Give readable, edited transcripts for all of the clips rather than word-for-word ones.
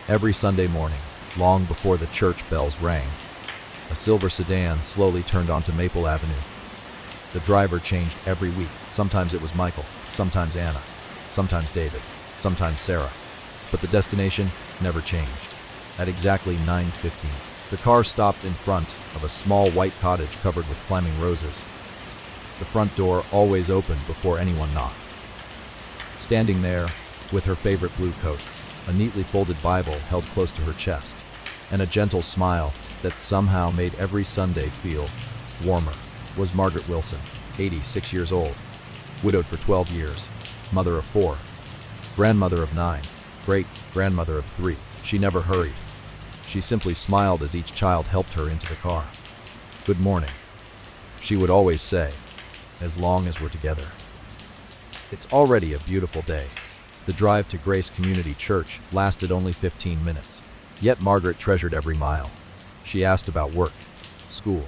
Every Sunday morning, long before the church bells rang, a silver sedan slowly turned onto Maple Avenue. The driver changed every week. Sometimes it was Michael, sometimes Anna, sometimes David, sometimes Sarah. But the destination never changed. At exactly 9:15, the car stopped in front of a small white cottage covered with climbing roses. The front door always opened before anyone knocked. Standing there, with her favorite blue coat, a neatly folded Bible held close to her chest, and a gentle smile that somehow made every Sunday feel warmer, was Margaret Wilson, 86 years old, widowed for 12 years, mother of 4, grandmother of 9, great-grandmother of 3. She never hurried. She simply smiled as each child helped her into the car. "Good morning," she would always say, "as long as we're together." It's already a beautiful day. The drive to Grace Community Church lasted only 15 minutes, yet Margaret treasured every mile. She asked about work, school,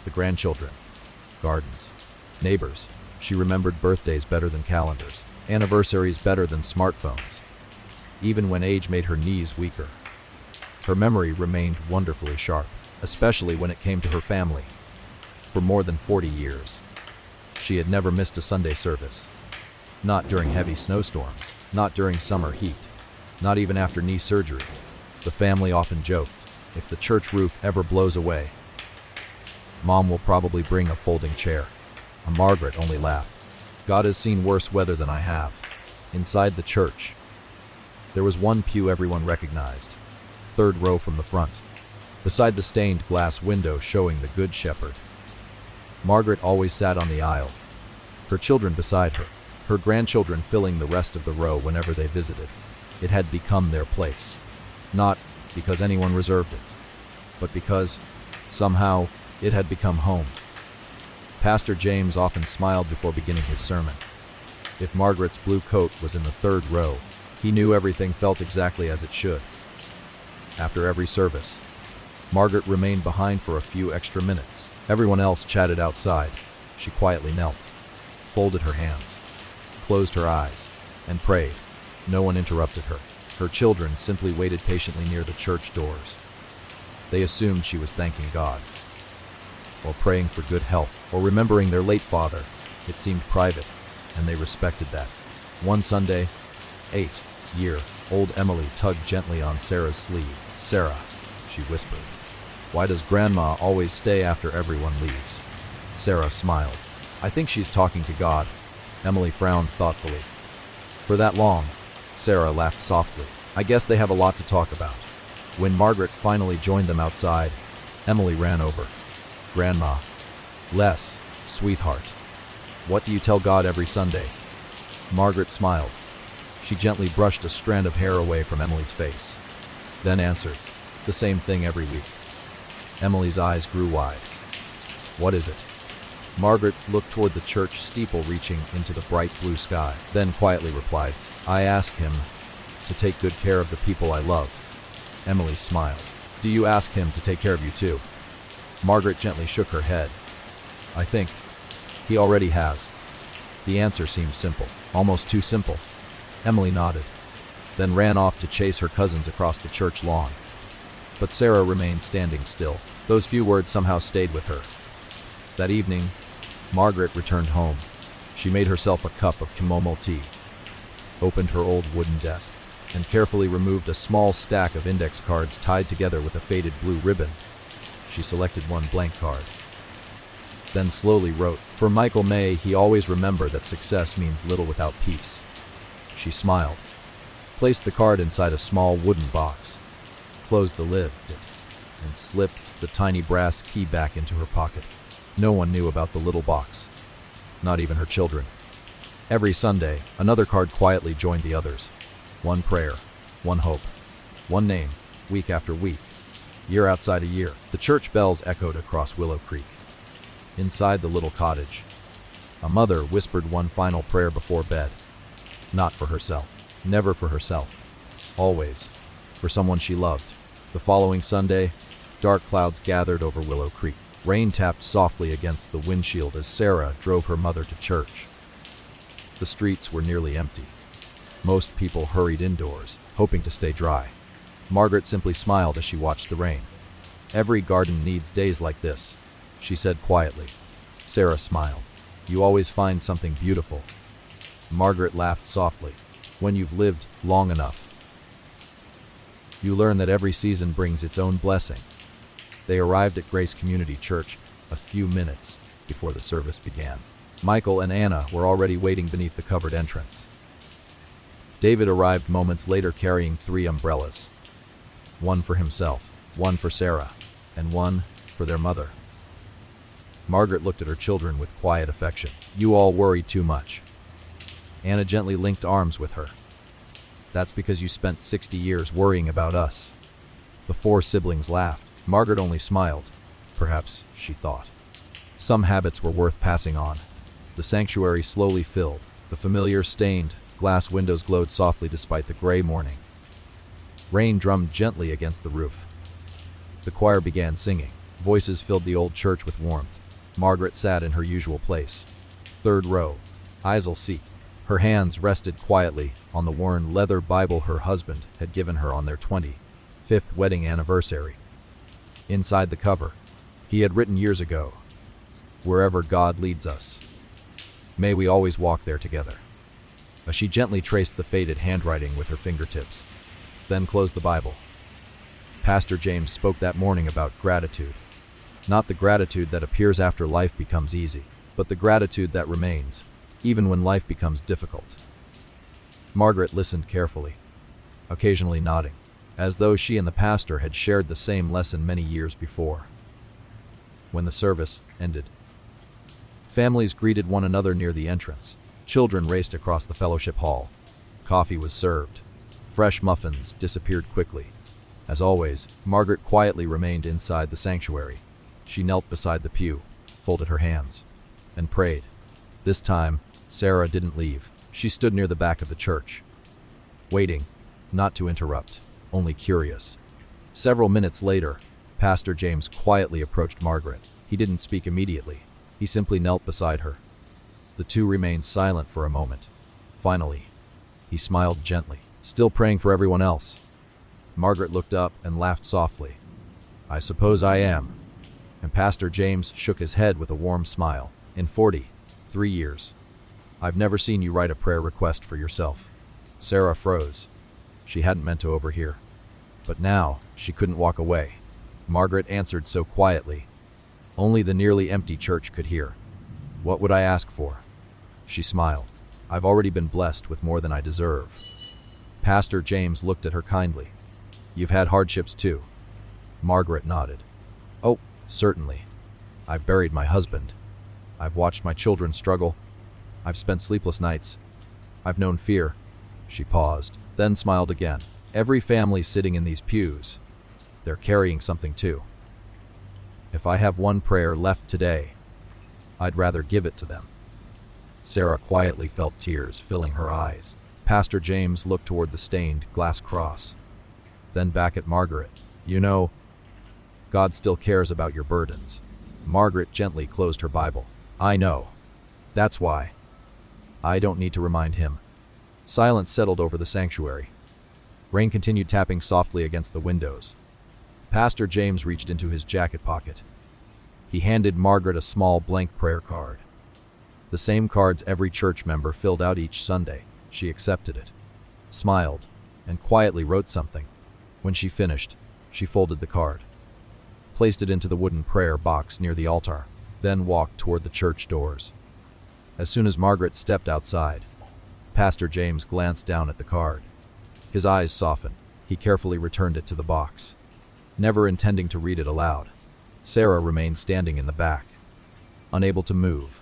the grandchildren, gardens, neighbors. She remembered birthdays better than calendars, anniversaries better than smartphones. Even when age made her knees weaker, her memory remained wonderfully sharp, especially when it came to her family. For more than 40 years, she had never missed a Sunday service. Not during heavy snowstorms, not during summer heat, not even after knee surgery. The family often joked, if the church roof ever blows away, Mom will probably bring a folding chair. And Margaret only laughed. God has seen worse weather than I have. Inside the church, there was one pew everyone recognized, third row from the front, beside the stained glass window showing the Good Shepherd. Margaret always sat on the aisle, her children beside her, her grandchildren filling the rest of the row whenever they visited. It had become their place, not because anyone reserved it, but because, somehow, it had become home. Pastor James often smiled before beginning his sermon. If Margaret's blue coat was in the third row, he knew everything felt exactly as it should. After every service, Margaret remained behind for a few extra minutes. Everyone else chatted outside. She quietly knelt, folded her hands, closed her eyes, and prayed. No one interrupted her. Her children simply waited patiently near the church doors. They assumed she was thanking God, or praying for good health, or remembering their late father. It seemed private, and they respected that. One Sunday, 8-year-old Emily tugged gently on Sarah's sleeve. "Sarah," she whispered, "why does Grandma always stay after everyone leaves?" Sarah smiled. "I think she's talking to God." Emily frowned thoughtfully. "For that long?" Sarah laughed softly. "I guess they have a lot to talk about." When Margaret finally joined them outside, Emily ran over. "Grandma, bless, sweetheart. What do you tell God every Sunday?" Margaret smiled. She gently brushed a strand of hair away from Emily's face, then answered, "The same thing every week." Emily's eyes grew wide. "What is it?" Margaret looked toward the church steeple reaching into the bright blue sky, then quietly replied, "I ask him to take good care of the people I love." Emily smiled. "Do you ask him to take care of you too?" Margaret gently shook her head. "I think he already has." The answer seemed simple, almost too simple. Emily nodded, then ran off to chase her cousins across the church lawn. But Sarah remained standing still. Those few words somehow stayed with her. That evening, Margaret returned home. She made herself a cup of chamomile tea, opened her old wooden desk, and carefully removed a small stack of index cards tied together with a faded blue ribbon. She selected one blank card, then slowly wrote, "For Michael May, he always remember that success means little without peace." She smiled, placed the card inside a small wooden box, closed the lid, and slipped the tiny brass key back into her pocket. No one knew about the little box, not even her children. Every Sunday, another card quietly joined the others. One prayer, one hope, one name, week after week, year outside a year. The church bells echoed across Willow Creek. Inside the little cottage, a mother whispered one final prayer before bed. Not for herself, never for herself, always for someone she loved. The following Sunday, dark clouds gathered over Willow Creek. Rain tapped softly against the windshield as Sarah drove her mother to church. The streets were nearly empty. Most people hurried indoors, hoping to stay dry. Margaret simply smiled as she watched the rain. "Every garden needs days like this," she said quietly. Sarah smiled. "You always find something beautiful." Margaret laughed softly. "When you've lived long enough, you learn that every season brings its own blessing." They arrived at Grace Community Church a few minutes before the service began. Michael and Anna were already waiting beneath the covered entrance. David arrived moments later carrying 3 umbrellas. One for himself, one for Sarah, and one for their mother. Margaret looked at her children with quiet affection. "You all worry too much." Anna gently linked arms with her. "That's because you spent 60 years worrying about us." The 4 siblings laughed. Margaret only smiled. Perhaps, she thought, some habits were worth passing on. The sanctuary slowly filled. The familiar stained glass windows glowed softly despite the gray morning. Rain drummed gently against the roof. The choir began singing. Voices filled the old church with warmth. Margaret sat in her usual place. 3rd row, aisle seat. Her hands rested quietly on the worn leather Bible her husband had given her on their 25th wedding anniversary. Inside the cover, he had written years ago, "Wherever God leads us, may we always walk there together." She gently traced the faded handwriting with her fingertips, then closed the Bible. Pastor James spoke that morning about gratitude. Not the gratitude that appears after life becomes easy, but the gratitude that remains, even when life becomes difficult. Margaret listened carefully, occasionally nodding, as though she and the pastor had shared the same lesson many years before. When the service ended, families greeted one another near the entrance. Children raced across the fellowship hall. Coffee was served. Fresh muffins disappeared quickly. As always, Margaret quietly remained inside the sanctuary. She knelt beside the pew, folded her hands, and prayed. This time, Sarah didn't leave. She stood near the back of the church, waiting, not to interrupt, only curious. Several minutes later, Pastor James quietly approached Margaret. He didn't speak immediately. He simply knelt beside her. The two remained silent for a moment. Finally, he smiled gently, still praying for everyone else. Margaret looked up and laughed softly. "I suppose I am." And Pastor James shook his head with a warm smile. "In 43 years, I've never seen you write a prayer request for yourself." Sarah froze. She hadn't meant to overhear. But now, she couldn't walk away. Margaret answered so quietly, only the nearly empty church could hear. "What would I ask for?" She smiled. "I've already been blessed with more than I deserve." Pastor James looked at her kindly. "You've had hardships too." Margaret nodded. "Oh, certainly. I've buried my husband. I've watched my children struggle. I've spent sleepless nights. I've known fear." She paused, then smiled again. "Every family sitting in these pews, they're carrying something too. If I have one prayer left today, I'd rather give it to them." Sarah quietly felt tears filling her eyes. Pastor James looked toward the stained glass cross, then back at Margaret. "You know, God still cares about your burdens." Margaret gently closed her Bible. "I know. That's why. I don't need to remind him." Silence settled over the sanctuary. Rain continued tapping softly against the windows. Pastor James reached into his jacket pocket. He handed Margaret a small blank prayer card. The same cards every church member filled out each Sunday. She accepted it, smiled, and quietly wrote something. When she finished, she folded the card, placed it into the wooden prayer box near the altar, then walked toward the church doors. As soon as Margaret stepped outside, Pastor James glanced down at the card. His eyes softened. He carefully returned it to the box, never intending to read it aloud. Sarah remained standing in the back, unable to move.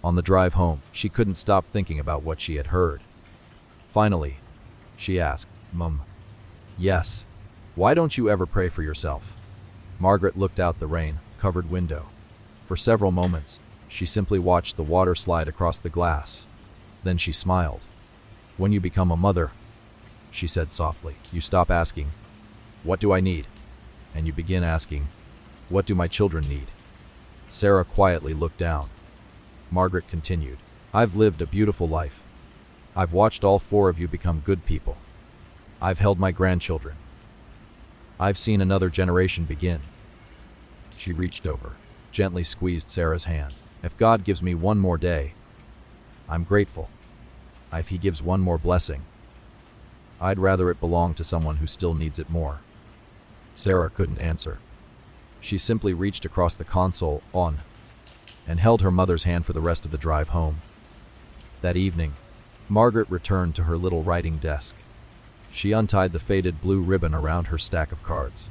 On the drive home, she couldn't stop thinking about what she had heard. Finally, she asked, "Mum." "Yes. Why don't you ever pray for yourself?" Margaret looked out the rain-covered window. For several moments, she simply watched the water slide across the glass. Then she smiled. "When you become a mother," she said softly, "you stop asking, 'What do I need?' and you begin asking, 'What do my children need?'" Sarah quietly looked down. Margaret continued, "I've lived a beautiful life. I've watched all 4 of you become good people. I've held my grandchildren. I've seen another generation begin. She reached over, gently squeezed Sarah's hand. If God gives me one more day, I'm grateful. If He gives one more blessing, I'd rather it belong to someone who still needs it more. Sarah couldn't answer. She simply reached across the console and held her mother's hand for the rest of the drive home. That evening, Margaret returned to her little writing desk. She untied the faded blue ribbon around her stack of cards,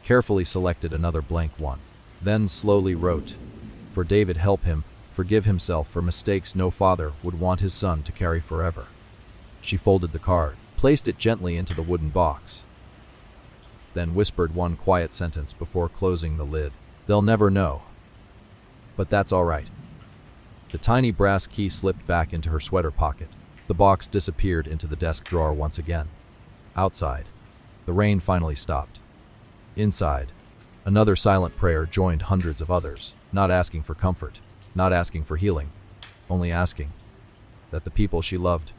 carefully selected another blank one, then slowly wrote, "For David, help him forgive himself for mistakes no father would want his son to carry forever." She folded the card, placed it gently into the wooden box, then whispered one quiet sentence before closing the lid. "They'll never know. But that's all right." The tiny brass key slipped back into her sweater pocket. The box disappeared into the desk drawer once again. Outside, the rain finally stopped. Inside, another silent prayer joined hundreds of others, not asking for comfort, not asking for healing, only asking that the people she loved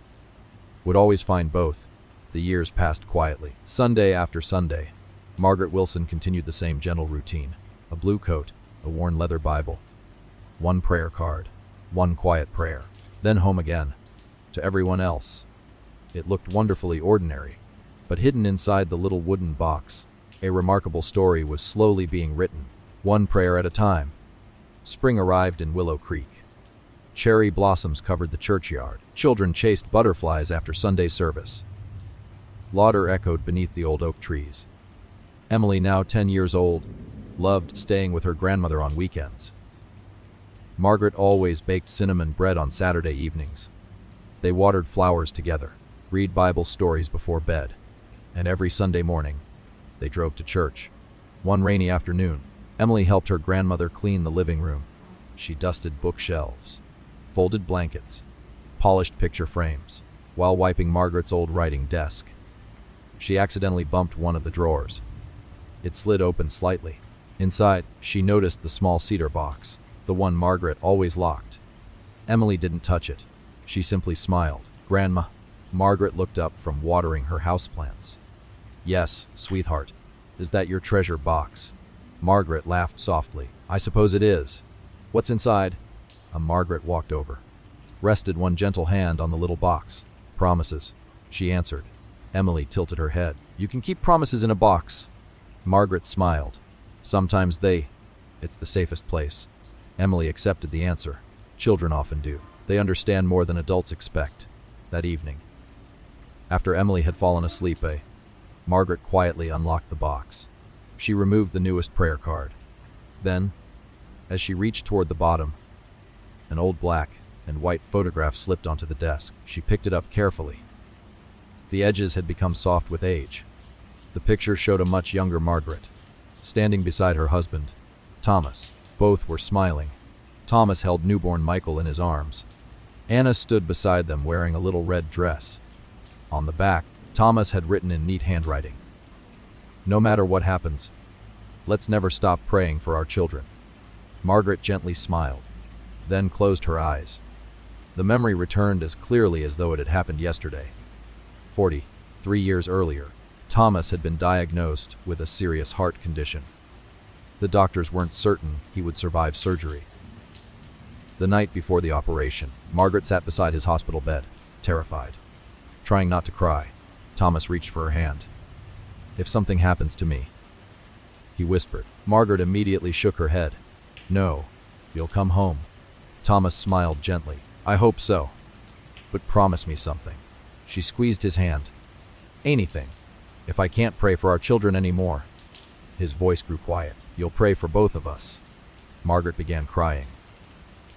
would always find both. The years passed quietly. Sunday after Sunday, Margaret Wilson continued the same gentle routine. A blue coat, a worn leather Bible, one prayer card, one quiet prayer, then home again. To everyone else, it looked wonderfully ordinary, but hidden inside the little wooden box, a remarkable story was slowly being written, one prayer at a time. Spring arrived in Willow Creek. Cherry blossoms covered the churchyard. Children chased butterflies after Sunday service. Laughter echoed beneath the old oak trees. Emily, now 10 years old, loved staying with her grandmother on weekends. Margaret always baked cinnamon bread on Saturday evenings. They watered flowers together, read Bible stories before bed, and every Sunday morning, they drove to church. One rainy afternoon, Emily helped her grandmother clean the living room. She dusted bookshelves, folded blankets, polished picture frames, while wiping Margaret's old writing desk. She accidentally bumped one of the drawers. It slid open slightly. Inside, she noticed the small cedar box, the one Margaret always locked. Emily didn't touch it. She simply smiled. "Grandma." Margaret looked up from watering her houseplants. "Yes, sweetheart. Is that your treasure box?" Margaret laughed softly. "I suppose it is. What's inside?" Margaret walked over, rested one gentle hand on the little box. "Promises," she answered. Emily tilted her head. "You can keep promises in a box." Margaret smiled. "Sometimes it's the safest place." Emily accepted the answer. Children often do. They understand more than adults expect. That evening, after Emily had fallen asleep, Margaret quietly unlocked the box. She removed the newest prayer card. Then, as she reached toward the bottom, an old black and white photograph slipped onto the desk. She picked it up carefully. The edges had become soft with age. The picture showed a much younger Margaret, standing beside her husband, Thomas. Both were smiling. Thomas held newborn Michael in his arms. Anna stood beside them wearing a little red dress. On the back, Thomas had written in neat handwriting, "No matter what happens, let's never stop praying for our children." Margaret gently smiled, then closed her eyes. The memory returned as clearly as though it had happened yesterday. 43 years earlier, Thomas had been diagnosed with a serious heart condition. The doctors weren't certain he would survive surgery. The night before the operation, Margaret sat beside his hospital bed, terrified. Trying not to cry, Thomas reached for her hand. "If something happens to me," he whispered. Margaret immediately shook her head. "No, you'll come home." Thomas smiled gently. "I hope so. But promise me something." She squeezed his hand. "Anything. If I can't pray for our children anymore." His voice grew quiet. "You'll pray for both of us." Margaret began crying.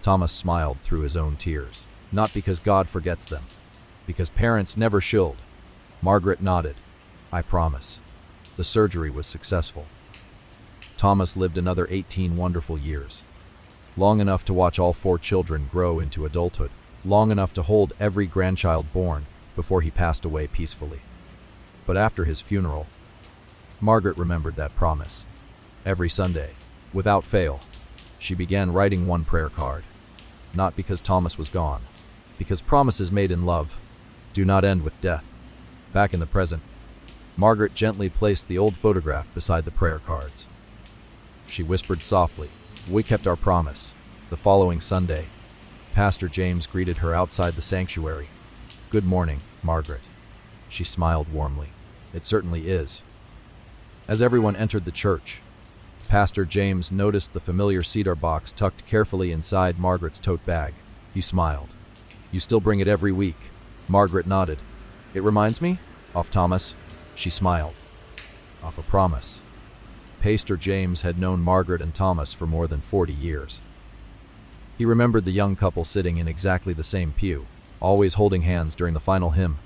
Thomas smiled through his own tears. "Not because God forgets them, because parents never should." Margaret nodded. "I promise." The surgery was successful. Thomas lived another 18 wonderful years. Long enough to watch all 4 children grow into adulthood. Long enough to hold every grandchild born before he passed away peacefully. But after his funeral, Margaret remembered that promise. Every Sunday, without fail, she began writing one prayer card. Not because Thomas was gone, because promises made in love do not end with death. Back in the present, Margaret gently placed the old photograph beside the prayer cards. She whispered softly, "We kept our promise." The following Sunday, Pastor James greeted her outside the sanctuary. "Good morning, Margaret." She smiled warmly. "It certainly is." As everyone entered the church, Pastor James noticed the familiar cedar box tucked carefully inside Margaret's tote bag. He smiled. "You still bring it every week?" Margaret nodded. "It reminds me? Of Thomas?" She smiled. "Of a promise." Pastor James had known Margaret and Thomas for more than 40 years. He remembered the young couple sitting in exactly the same pew, always holding hands during the final hymn,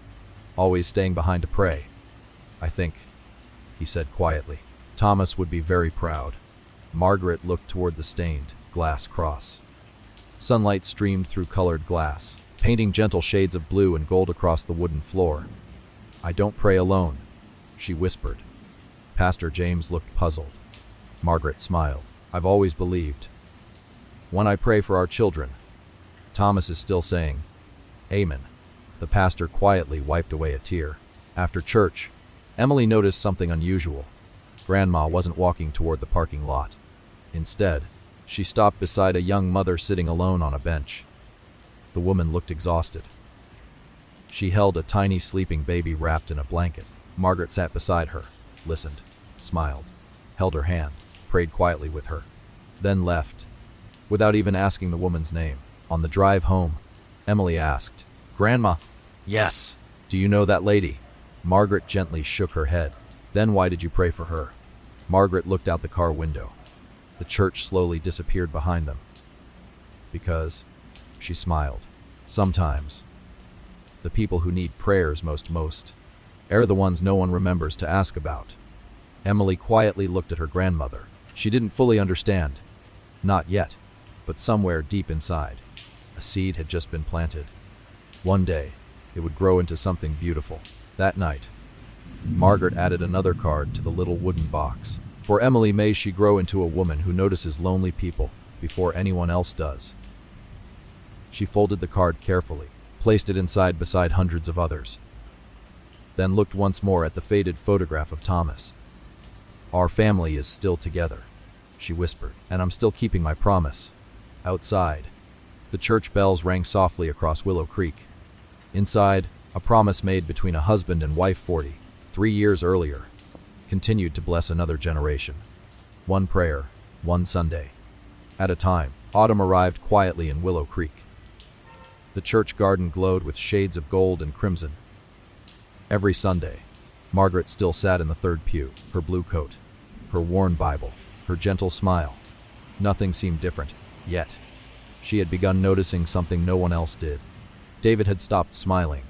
always staying behind to pray. "I think," he said quietly, "Thomas would be very proud." Margaret looked toward the stained glass cross. Sunlight streamed through colored glass, painting gentle shades of blue and gold across the wooden floor. "I don't pray alone," she whispered. Pastor James looked puzzled. Margaret smiled. "I've always believed. When I pray for our children." Thomas is still saying, "Amen." The pastor quietly wiped away a tear. After church, Emily noticed something unusual. Grandma wasn't walking toward the parking lot. Instead, she stopped beside a young mother sitting alone on a bench. The woman looked exhausted. She held a tiny sleeping baby wrapped in a blanket. Margaret sat beside her, listened, smiled, held her hand, prayed quietly with her, then left, without even asking the woman's name. On the drive home, Emily asked, "Grandma?" "Yes." "Do you know that lady?" Margaret gently shook her head. "Then why did you pray for her?" Margaret looked out the car window. The church slowly disappeared behind them. "Because," she smiled, "sometimes the people who need prayers most are the ones no one remembers to ask about." Emily quietly looked at her grandmother. She didn't fully understand. Not yet, but somewhere deep inside, a seed had just been planted. One day, it would grow into something beautiful. That night, Margaret added another card to the little wooden box. "For Emily, may she grow into a woman who notices lonely people before anyone else does." She folded the card carefully, placed it inside beside hundreds of others, then looked once more at the faded photograph of Thomas. "Our family is still together," she whispered, "and I'm still keeping my promise." Outside, the church bells rang softly across Willow Creek. Inside, a promise made between a husband and wife 43 years earlier continued to bless another generation. One prayer, one Sunday at a time, autumn arrived quietly in Willow Creek. The church garden glowed with shades of gold and crimson. Every Sunday, Margaret still sat in the third pew, her blue coat, her worn Bible, her gentle smile. Nothing seemed different, yet she had begun noticing something no one else did. David had stopped smiling.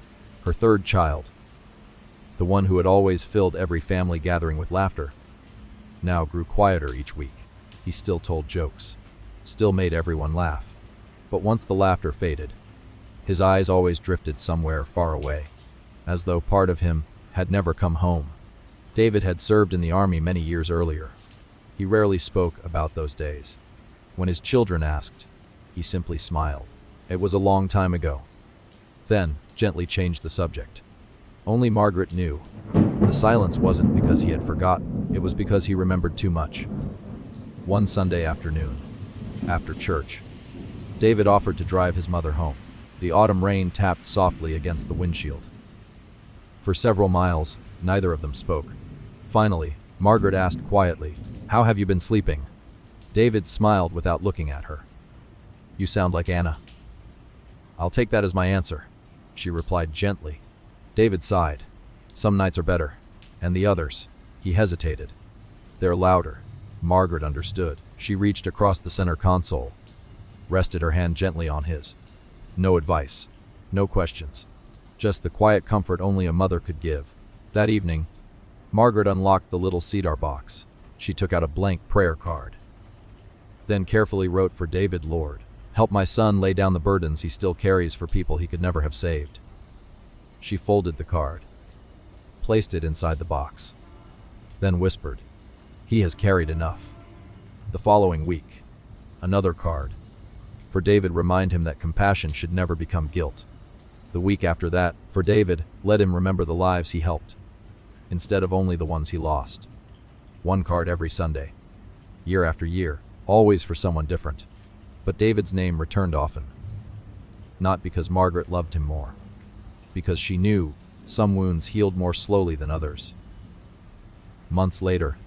Her third child, the one who had always filled every family gathering with laughter, now grew quieter each week. He still told jokes, still made everyone laugh. But once the laughter faded, his eyes always drifted somewhere far away, as though part of him had never come home. David had served in the army many years earlier. He rarely spoke about those days. When his children asked, he simply smiled. It was a long time ago. Then, gently changed the subject. Only Margaret knew. The silence wasn't because he had forgotten, it was because he remembered too much. One Sunday afternoon, after church, David offered to drive his mother home. The autumn rain tapped softly against the windshield. For several miles, neither of them spoke. Finally, Margaret asked quietly, "How have you been sleeping?" David smiled without looking at her. "You sound like Anna." "I'll take that as my answer," she replied gently. David sighed. "Some nights are better. And the others?" He hesitated. "They're louder." Margaret understood. She reached across the center console, rested her hand gently on his. No advice, no questions, just the quiet comfort only a mother could give. That evening, Margaret unlocked the little cedar box. She took out a blank prayer card, then carefully wrote for David, "Lord, help my son lay down the burdens he still carries for people he could never have saved." She folded the card, placed it inside the box, then whispered, "He has carried enough." The following week, another card. For David, remind him that compassion should never become guilt. The week after that, for David, let him remember the lives he helped. instead of only the ones he lost. One card every Sunday, year after year, always for someone different. But David's name returned often. Not because Margaret loved him more, because she knew some wounds healed more slowly than others. Months later,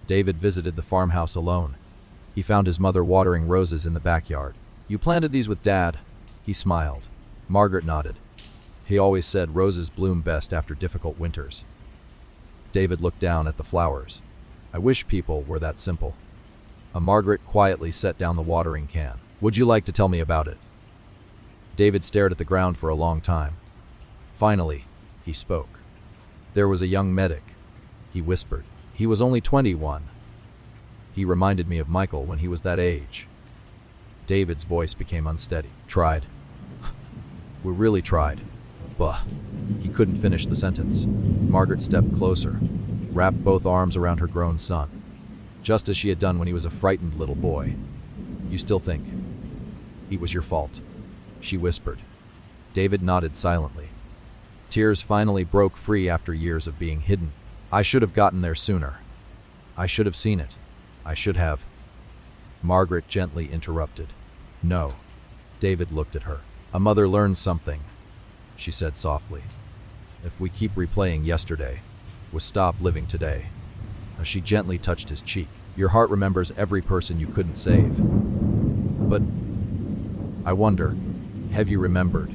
David visited the farmhouse alone. He found his mother watering roses in the backyard. "You planted these with Dad?" He smiled. Margaret nodded. He always said roses bloom best after difficult winters. David looked down at the flowers. "I wish people were that simple." Margaret quietly set down the watering can. "Would you like to tell me about it?" David stared at the ground for a long time. Finally, he spoke. "There was a young medic," he whispered. "He was only 21. He reminded me of Michael when he was that age." David's voice became unsteady. "Tried. We really tried. Bah." He couldn't finish the sentence. Margaret stepped closer, wrapped both arms around her grown son, just as she had done when he was a frightened little boy. "You still think it was your fault?" she whispered. David nodded silently. Tears finally broke free after years of being hidden. "I should have gotten there sooner. I should have seen it. I should have." Margaret gently interrupted. "No." David looked at her. "A mother learns something," she said softly. "If we keep replaying yesterday, we'll stop living today." She gently touched his cheek. "Your heart remembers every person you couldn't save. But I wonder, have you remembered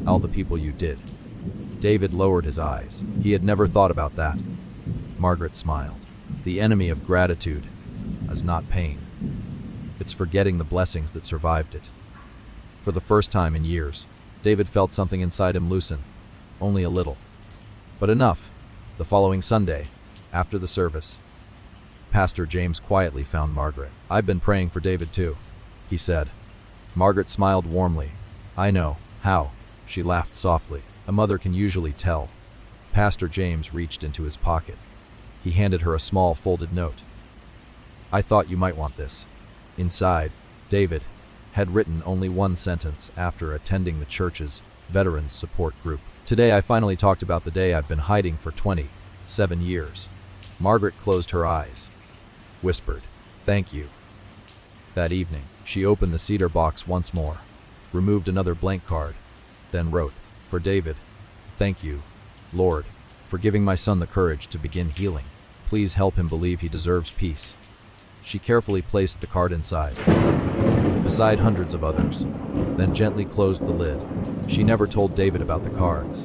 all the people you did?" David lowered his eyes. He had never thought about that. Margaret smiled. "The enemy of gratitude is not pain. It's forgetting the blessings that survived it." For the first time in years, David felt something inside him loosen, only a little. But enough. The following Sunday, after the service, Pastor James quietly found Margaret. "I've been praying for David too," he said. Margaret smiled warmly. "I know. How?" She laughed softly. "A mother can usually tell." Pastor James reached into his pocket. He handed her a small folded note. "I thought you might want this." Inside, David had written only one sentence after attending the church's Veterans Support Group. "Today I finally talked about the day I've been hiding for 27 years. Margaret closed her eyes, whispered, "Thank you." That evening, she opened the cedar box once more, removed another blank card, then wrote, "For David, thank you, Lord, for giving my son the courage to begin healing. Please help him believe he deserves peace." She carefully placed the card inside, beside hundreds of others, then gently closed the lid. She never told David about the cards.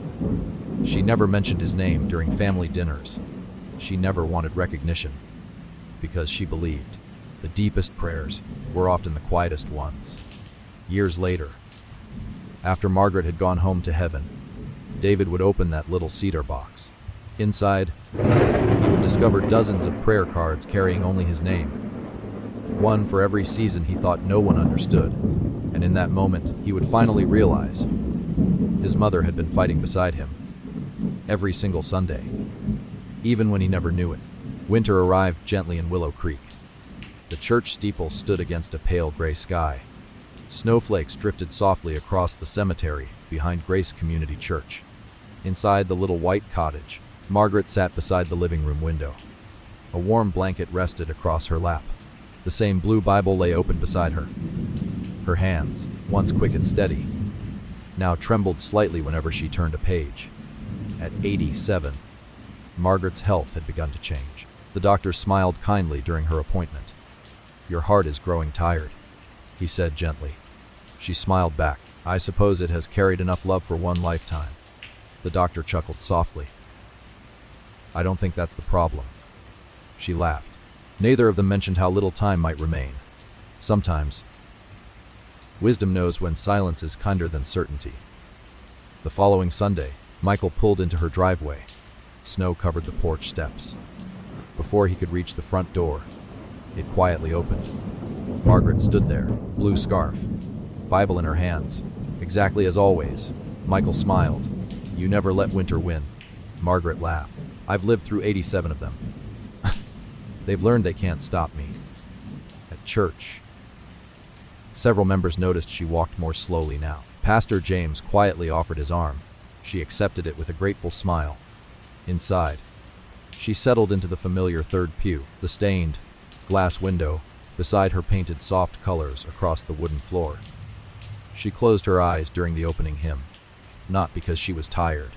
She never mentioned his name during family dinners. She never wanted recognition, because she believed the deepest prayers were often the quietest ones. Years later, after Margaret had gone home to heaven, David would open that little cedar box. Inside, he would discover dozens of prayer cards carrying only his name, one for every season he thought no one understood. And in that moment, he would finally realize his mother had been fighting beside him every single Sunday, even when he never knew it. Winter arrived gently in Willow Creek. The church steeple stood against a pale gray sky. Snowflakes drifted softly across the cemetery behind Grace Community Church. Inside the little white cottage, Margaret sat beside the living room window. A warm blanket rested across her lap. The same blue Bible lay open beside her. Her hands, once quick and steady, now trembled slightly whenever she turned a page. At 87, Margaret's health had begun to change. The doctor smiled kindly during her appointment. "Your heart is growing tired," he said gently. She smiled back. "I suppose it has carried enough love for one lifetime." The doctor chuckled softly. "I don't think that's the problem." She laughed. Neither of them mentioned how little time might remain. Sometimes, wisdom knows when silence is kinder than certainty. The following Sunday, Michael pulled into her driveway. Snow covered the porch steps. Before he could reach the front door, it quietly opened. Margaret stood there, blue scarf, Bible in her hands. Exactly as always, Michael smiled. "You never let winter win." Margaret laughed. "I've lived through 87 of them. They've learned they can't stop me." At church, several members noticed she walked more slowly now. Pastor James quietly offered his arm. She accepted it with a grateful smile. Inside, She settled into the familiar third pew, the stained glass window beside her painted soft colors across the wooden floor. She closed her eyes during the opening hymn, not because she was tired,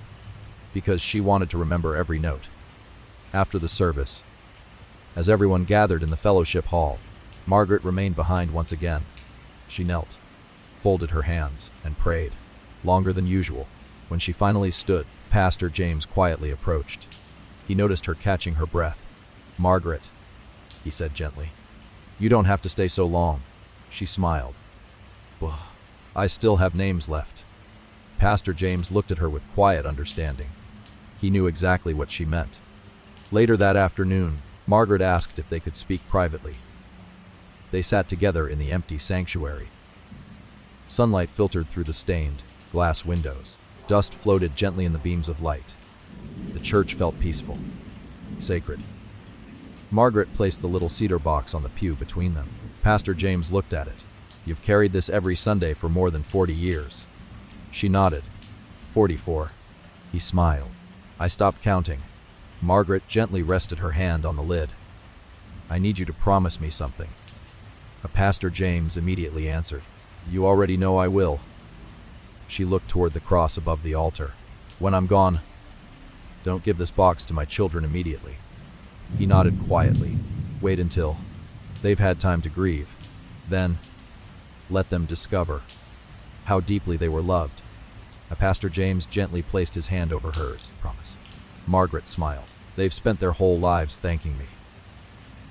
because she wanted to remember every note. After the service, as everyone gathered in the fellowship hall, Margaret remained behind once again. She knelt, folded her hands, and prayed, longer than usual. When she finally stood, Pastor James quietly approached. He noticed her catching her breath. "Margaret," he said gently, "you don't have to stay so long." She smiled. "I still have names left." Pastor James looked at her with quiet understanding. He knew exactly what she meant. Later that afternoon, Margaret asked if they could speak privately. They sat together in the empty sanctuary. Sunlight filtered through the stained glass windows. Dust floated gently in the beams of light. The church felt peaceful, sacred. Margaret placed the little cedar box on the pew between them. Pastor James looked at it. "You've carried this every Sunday for more than 40 years. She nodded. 44. He smiled. "I stopped counting." Margaret gently rested her hand on the lid. "I need you to promise me something." Pastor James immediately answered, "You already know I will." She looked toward the cross above the altar. "When I'm gone, don't give this box to my children immediately." He nodded quietly. "Wait until they've had time to grieve. Then, let them discover how deeply they were loved." Pastor James gently placed his hand over hers. "Promise." Margaret smiled. "They've spent their whole lives thanking me.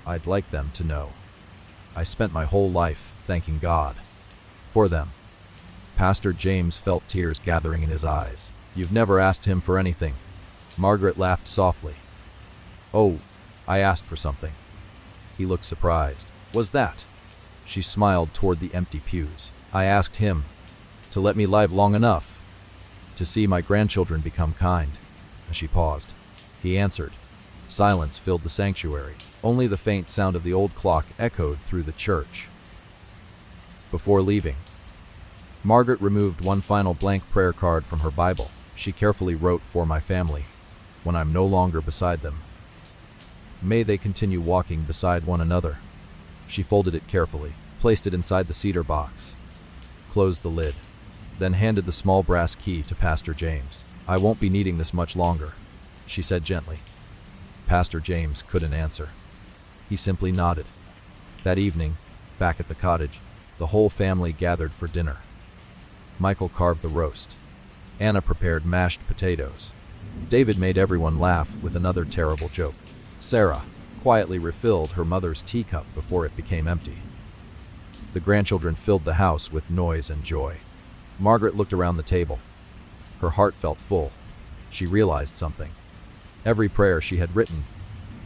I'd like them to know I spent my whole life thanking God for them." Pastor James felt tears gathering in his eyes. "You've never asked him for anything." Margaret laughed softly. "Oh, I asked for something." He looked surprised. "Was that?" She smiled toward the empty pews. "I asked him to let me live long enough to see my grandchildren become kind." As she paused, he answered. Silence filled the sanctuary. Only the faint sound of the old clock echoed through the church. Before leaving, Margaret removed one final blank prayer card from her Bible. She carefully wrote, "For my family, when I'm no longer beside them, may they continue walking beside one another." She folded it carefully, placed it inside the cedar box, closed the lid, then handed the small brass key to Pastor James. "I won't be needing this much longer," she said gently. Pastor James couldn't answer. He simply nodded. That evening, back at the cottage, the whole family gathered for dinner. Michael carved the roast. Anna prepared mashed potatoes. David made everyone laugh with another terrible joke. Sarah quietly refilled her mother's teacup before it became empty. The grandchildren filled the house with noise and joy. Margaret looked around the table. Her heart felt full. She realized something. Every prayer she had written,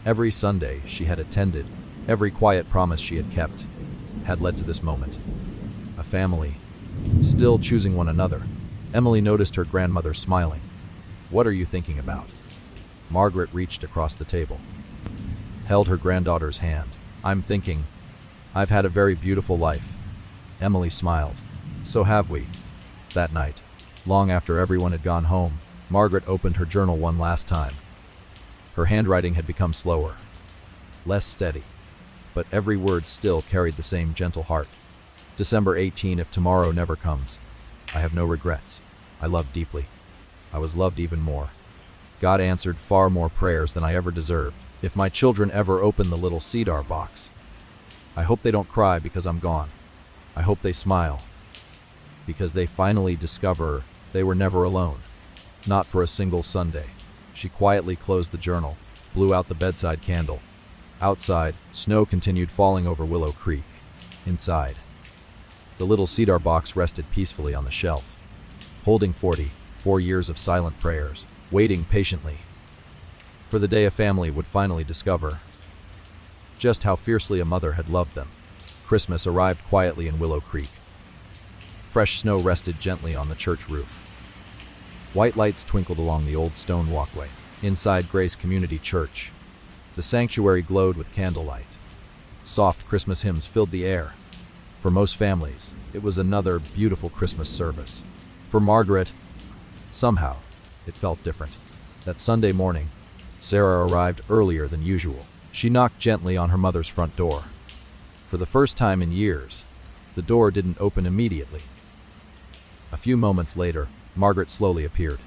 every Sunday she had attended, every quiet promise she had kept, had led to this moment. A family, still choosing one another. Emily noticed her grandmother smiling. "What are you thinking about?" Margaret reached across the table, held her granddaughter's hand. "I'm thinking, I've had a very beautiful life." Emily smiled. "So have we." That night, long after everyone had gone home, Margaret opened her journal one last time. Her handwriting had become slower, less steady, but every word still carried the same gentle heart. December 18. If tomorrow never comes, I have no regrets. I loved deeply. I was loved even more. God answered far more prayers than I ever deserved. If my children ever open the little cedar box, I hope they don't cry because I'm gone. I hope they smile, because they finally discover they were never alone. Not for a single Sunday. She quietly closed the journal, blew out the bedside candle. Outside, snow continued falling over Willow Creek. Inside, the little cedar box rested peacefully on the shelf, holding 44 years of silent prayers, waiting patiently for the day a family would finally discover just how fiercely a mother had loved them. Christmas arrived quietly in Willow Creek. Fresh snow rested gently on the church roof. White lights twinkled along the old stone walkway. Inside Grace Community Church, the sanctuary glowed with candlelight. Soft Christmas hymns filled the air. For most families, it was another beautiful Christmas service. For Margaret, somehow, it felt different. That Sunday morning, Sarah arrived earlier than usual. She knocked gently on her mother's front door. For the first time in years, the door didn't open immediately. A few moments later, Margaret slowly appeared.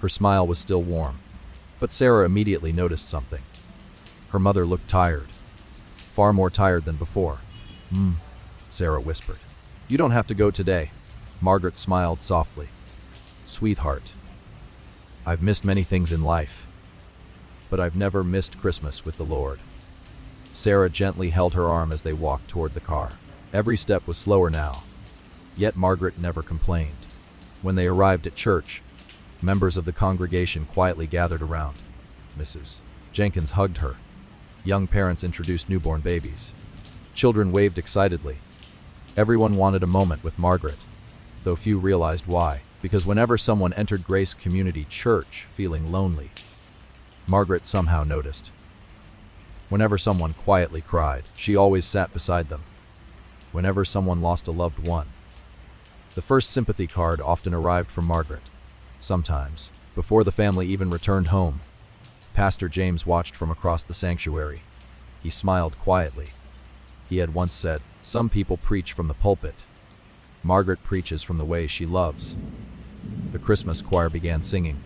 Her smile was still warm, but Sarah immediately noticed something. Her mother looked tired, far more tired than before. Sarah whispered. "You don't have to go today." Margaret smiled softly. "Sweetheart, I've missed many things in life, but I've never missed Christmas with the Lord." Sarah gently held her arm as they walked toward the car. Every step was slower now, yet Margaret never complained. When they arrived at church, members of the congregation quietly gathered around. Mrs. Jenkins hugged her. Young parents introduced newborn babies. Children waved excitedly. Everyone wanted a moment with Margaret, though few realized why, because whenever someone entered Grace Community Church feeling lonely, Margaret somehow noticed. Whenever someone quietly cried, she always sat beside them. Whenever someone lost a loved one, the first sympathy card often arrived from Margaret. Sometimes, before the family even returned home, Pastor James watched from across the sanctuary. He smiled quietly. He had once said, "Some people preach from the pulpit. Margaret preaches from the way she loves." The Christmas choir began singing.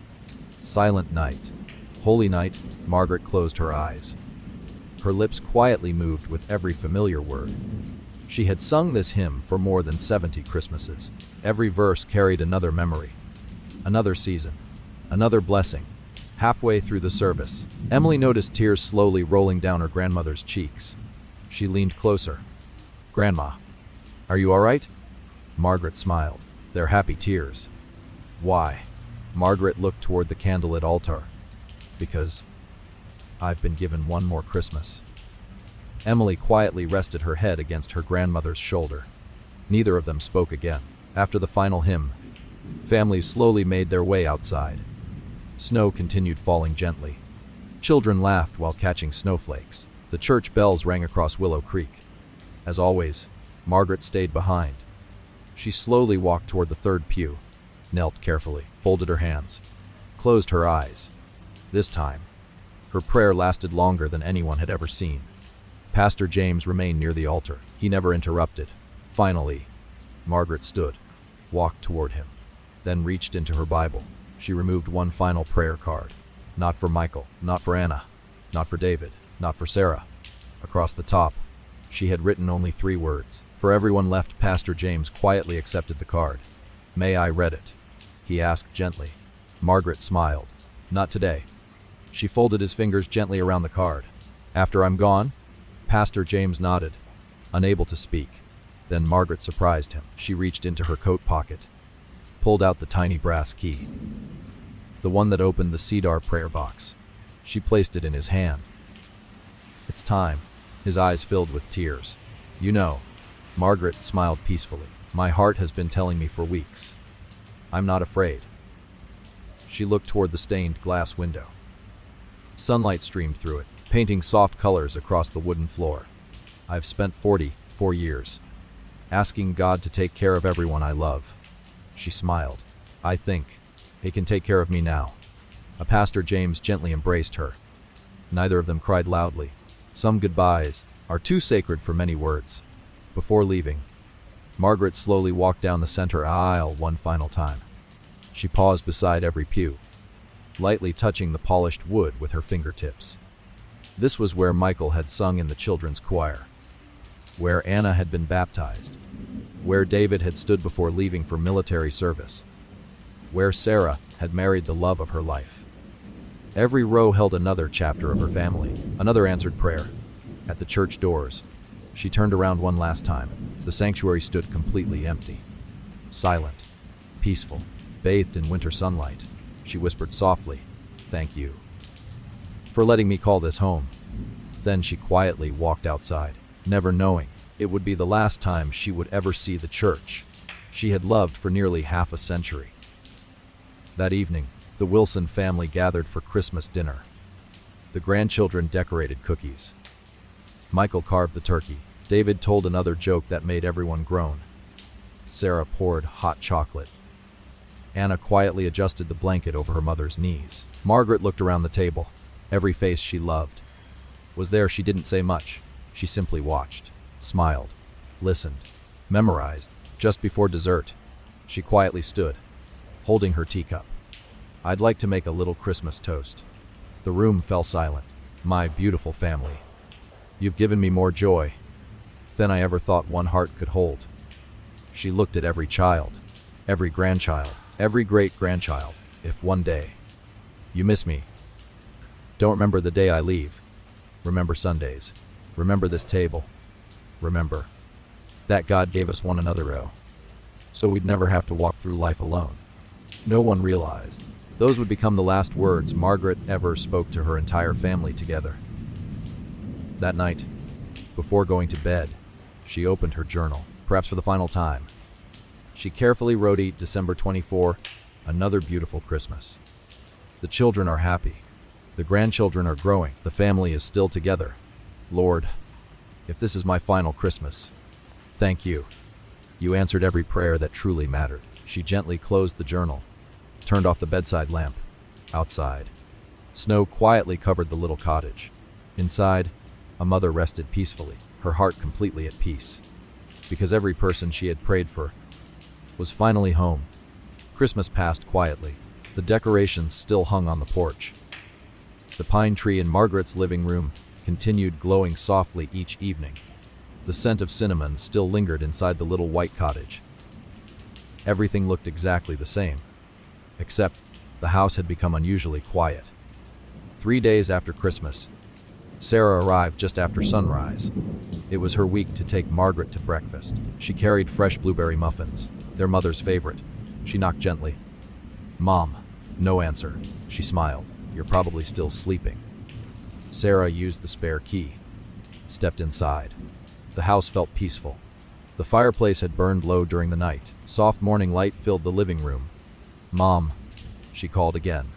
Silent Night, Holy Night. Margaret closed her eyes. Her lips quietly moved with every familiar word. She had sung this hymn for more than 70 Christmases. Every verse carried another memory, another season, another blessing. Halfway through the service, Emily noticed tears slowly rolling down her grandmother's cheeks. She leaned closer. "Grandma, are you all right?" Margaret smiled. "They're happy tears." "Why?" Margaret looked toward the candlelit altar. "Because I've been given one more Christmas." Emily quietly rested her head against her grandmother's shoulder. Neither of them spoke again. After the final hymn, families slowly made their way outside. Snow continued falling gently. Children laughed while catching snowflakes. The church bells rang across Willow Creek. As always, Margaret stayed behind. She slowly walked toward the third pew, knelt carefully, folded her hands, closed her eyes. This time, her prayer lasted longer than anyone had ever seen. Pastor James remained near the altar. He never interrupted. Finally, Margaret stood, walked toward him, then reached into her Bible. She removed one final prayer card. Not for Michael, not for Anna, not for David, not for Sarah. Across the top, she had written only 3 words. For everyone left, Pastor James quietly accepted the card. "May I read it?" he asked gently. Margaret smiled. "Not today." She folded his fingers gently around the card. "After I'm gone?" Pastor James nodded, unable to speak. Then Margaret surprised him. She reached into her coat pocket, pulled out the tiny brass key, the one that opened the cedar prayer box. She placed it in his hand. "It's time." His eyes filled with tears. "You know," Margaret smiled peacefully, "my heart has been telling me for weeks. I'm not afraid." She looked toward the stained glass window. Sunlight streamed through it, painting soft colors across the wooden floor. "I've spent 44 years asking God to take care of everyone I love." She smiled. "I think He can take care of me now." Pastor James gently embraced her. Neither of them cried loudly. Some goodbyes are too sacred for many words. Before leaving, Margaret slowly walked down the center aisle one final time. She paused beside every pew, lightly touching the polished wood with her fingertips. This was where Michael had sung in the children's choir, where Anna had been baptized, where David had stood before leaving for military service, where Sarah had married the love of her life. Every row held another chapter of her family, another answered prayer. At the church doors, she turned around one last time. The sanctuary stood completely empty, silent, peaceful, bathed in winter sunlight. She whispered softly, "Thank you for letting me call this home." Then she quietly walked outside, never knowing it would be the last time she would ever see the church she had loved for nearly half a century. That evening, the Wilson family gathered for Christmas dinner. The grandchildren decorated cookies. Michael carved the turkey. David told another joke that made everyone groan. Sarah poured hot chocolate. Anna quietly adjusted the blanket over her mother's knees. Margaret looked around the table. Every face she loved was there. She didn't say much. She simply watched, smiled, listened, memorized. Just before dessert, she quietly stood, holding her teacup. "I'd like to make a little Christmas toast." The room fell silent. "My beautiful family, you've given me more joy than I ever thought one heart could hold." She looked at every child, every grandchild, every great-grandchild. "If one day you miss me, don't remember the day I leave. Remember Sundays. Remember this table. Remember that God gave us one another, so we'd never have to walk through life alone." No one realized those would become the last words Margaret ever spoke to her entire family together. That night, before going to bed, she opened her journal, perhaps for the final time. She carefully wrote December 24, another beautiful Christmas. The children are happy. The grandchildren are growing. The family is still together. Lord, if this is my final Christmas, thank you. You answered every prayer that truly mattered. She gently closed the journal, turned off the bedside lamp. Outside, snow quietly covered the little cottage. Inside, a mother rested peacefully, her heart completely at peace, because every person she had prayed for was finally home. Christmas passed quietly. The decorations still hung on the porch. The pine tree in Margaret's living room continued glowing softly each evening. The scent of cinnamon still lingered inside the little white cottage. Everything looked exactly the same, except the house had become unusually quiet. 3 days after Christmas, Sarah arrived just after sunrise. It was her week to take Margaret to breakfast. She carried fresh blueberry muffins, their mother's favorite. She knocked gently. "Mom." No answer. She smiled. "You're probably still sleeping." Sarah used the spare key, stepped inside. The house felt peaceful. The fireplace had burned low during the night. Soft morning light filled the living room. "Mom," she called again.